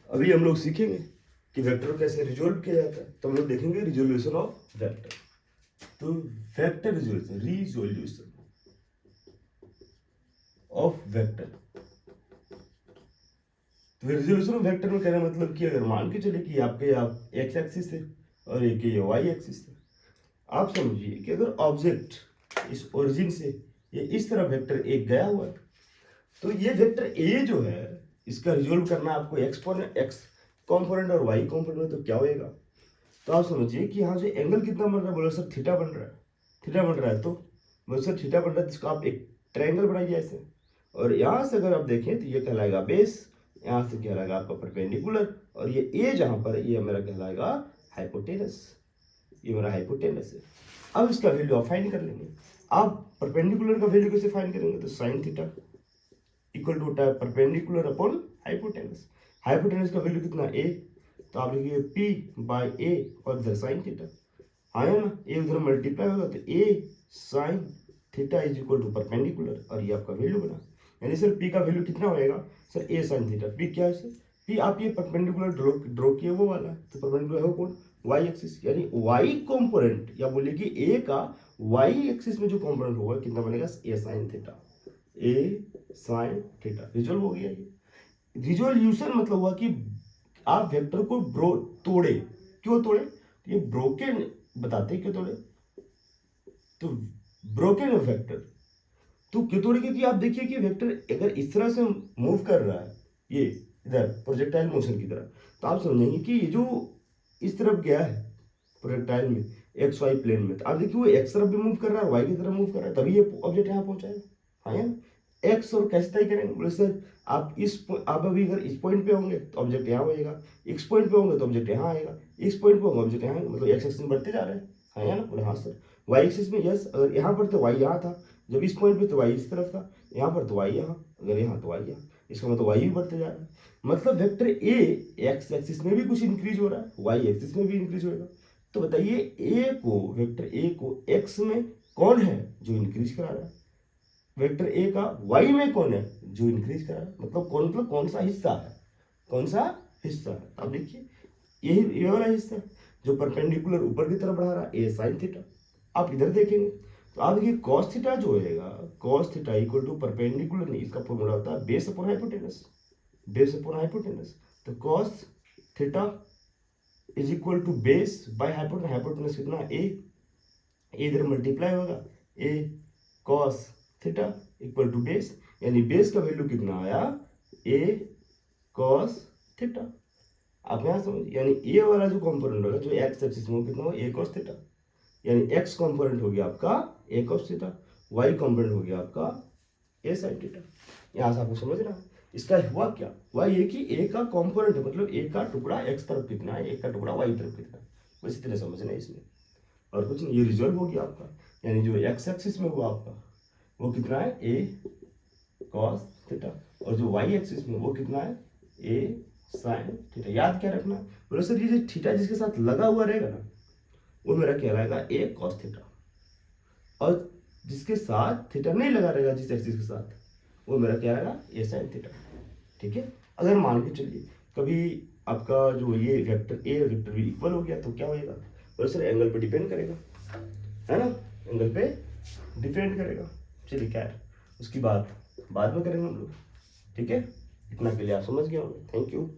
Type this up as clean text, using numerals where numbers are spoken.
अभी हम लोग सीखेंगे कि वेक्टर को कैसे रिजोल्व किया जाता है, तो हम लोग देखेंगे रिजोल्यूशन ऑफ वेक्टर। तो वेक्टर रिजोल्यूशन ऑफ वेक्टर, तो रिजोल्यूशन ऑफ वेक्टर में कहने मतलब कि अगर मान के चले कि आपके आप एक्स एक्सिस है और एक ये वाई एक्सिस है, आप समझिए कि अगर ऑब्जेक्ट इस ओरिजिन से ये इस तरह वेक्टर एक गया हुआ है, तो ये वेक्टर ए जो है इसका रिजोल्व करना आपको एक्स कॉम्पोनेंट और वाई कॉम्पोनेंट में, तो क्या होएगा, तो आप समझिए कि यहाँ से एंगल कितना बन रहा है, बोलो सर थीटा बन रहा है, थीटा बन रहा है, तो बोलो सर थीटा बन रहा है, जिसको आप एक ट्रायंगल बनाइए ऐसे, और यहाँ से अगर आप देखें तो ये कहलाएगा बेस, यहाँ से कहलाएगा आपका परपेंडिकुलर, और ये ए जहाँ पर है ये मेरा कहलाएगा हाइपोटेनस, ये मेरा हाइपोटेनस है। अब इसका वैल्यू आप फाइंड कर लेंगे। आप परपेंडिकुलर का वैल्यू कैसे फाइंड करेंगे, तो साइन थीटा इक्वल टू होता है परपेंडिकुलर अपॉन हाइपोटेनस। हाइपोटेनस का वैल्यू कितना ए, तो आप लिखिए पी बाय ए और इधर साइन थीटा, आया ना, ए उधर मल्टीप्लाई होगा तो a sine theta is equal to perpendicular, और ये आपका वैल्यू बना। यानी सर पी का वैल्यू कितना होएगा, सर ए साइन थीटा, पी क्या है सर, पी आप ये परपेंडिकुलर ड्रॉ किए वो वाला है, तो परपेंडिकुलर है वो कौन, वाई एक्सिस, यानी वाई कंपोनेंट, या बोलिए कि ए का वाई एक्सिस में जो कंपोनेंट होगा कितना बनेगा, ए साइन थीटा, ए साइन थीटा। रिजोल्व हो गया ये। रिजोल्यूशन मतलब हुआ कि आप वेक्टर को तोड़े, क्यों तोड़े, तो ये ब्रोकन बताते क्यों तोड़े, तो ब्रोकन ऑफ वेक्टर, तो क्यों तोड़े, क्योंकि आप देखिए कि वेक्टर अगर इस तरह से मूव कर रहा है, ये इधर प्रोजेक्टाइल मोशन की तरह, तो आप समझेंगे कि ये जो इस तरफ गया है प्रोजेक्टाइल में एक्स वाई प्लेन में, तो आप देखिए वो एक्स तरफ भी मूव कर रहा है, वाई की तरफ मूव कर रहा है, तभी ये ऑब्जेक्ट यहाँ पहुंचा है, हाँ ना। एक्स और कैसे तय करेंगे, बोले सर आप अभी अगर इस पॉइंट पे होंगे तो ऑब्जेक्ट यहाँ होएगा, इस पॉइंट पे होंगे तो ऑब्जेक्ट यहाँ आएगा, इस पॉइंट पे होंगे ऑब्जेक्ट यहाँ आएगा, मतलब एक्स एक्सिस में बढ़ते जा रहे हैं, हाँ ना, बोले हाँ सर। वाई एक्सिस में यस, अगर यहाँ पर तो वाई यहाँ था, जब इस पॉइंट पे तो वाई इस तरफ था, यहाँ पर तो वाई यहाँ, अगर यहाँ तो वाई यहाँ, इसका मतलब वाई भी बढ़ते जा रहा है, मतलब वेक्टर ए एक्स एक्सिस में भी कुछ इंक्रीज हो रहा है, वाई एक्सिस में भी इंक्रीज होगा। तो बताइए ए को, वेक्टर ए को एक्स में कौन है जो इंक्रीज करा रहा है, वेक्टर ए का वाई में कौन है जो इंक्रीज करा रहा है, मतलब कौन सा हिस्सा है, कौन सा हिस्सा है, अब देखिए यही ये वाला हिस्सा जो परपेंडिकुलर ऊपर की तरफ बढ़ा रहा है, ए साइन थीटा। आप इधर देखेंगे तो आप देखिए कॉस थीटा जो होएगा, cos theta equal to perpendicular नहीं, इसका फॉर्मूला होता है base upon hypotenuse, base upon hypotenuse, तो cos theta is equal to base by hypotenuse, hypotenuse कितना ए, इधर मल्टीप्लाई होगा, a cos theta equal to base, यानी बेस का वैल्यू कितना आया, ए कॉस थीटा। आप यहां समझ, यानी ए वाला जो कंपोनेंट होगा जो एक्स एक्सिस में कितना होगा, ए कॉस थीटा, यानी एक्स कंपोनेंट हो गया आपका ए कॉस थीटा, वाई कंपोनेंट हो गया आपका ए साइन थीटा। यहां से आपको समझ रहा है इसका हुआ क्या, हुआ ये कि ए का कंपोनेंट है, मतलब ए का टुकड़ा एक्स तरफ कितना है, ए का टुकड़ा वाई तरफ कितना है, बस इतने समझना है इसमें, और कुछ नहीं। ये रिजल्ट हो गया आपका, यानी जो एक्स एक्सिस में हुआ आपका वो कितना है, ए कॉस थीटा, और जो वाई एक्सिस में वो कितना है, ए साइन थीटा। याद क्या रखना, बोले सर ये जो थीटा जिसके साथ लगा हुआ रहेगा ना वो मेरा कहलाएगा ए कॉस थीटा, और जिसके साथ थीटा नहीं लगा रहेगा जिस एक्सिस के साथ वो मेरा क्या रहेगा, ए साइन थीटा। ठीक है, अगर मान के चलिए कभी आपका जो ये vector a vector b equal हो गया तो क्या होएगा, बोले सर एंगल पे डिपेंड करेगा, है ना, एंगल पे डिपेंड करेगा। चलिए क्या है उसकी बात बाद में करेंगे हम लोग, ठीक है, इतना के लिए आप समझ गए होंगे, थैंक यू।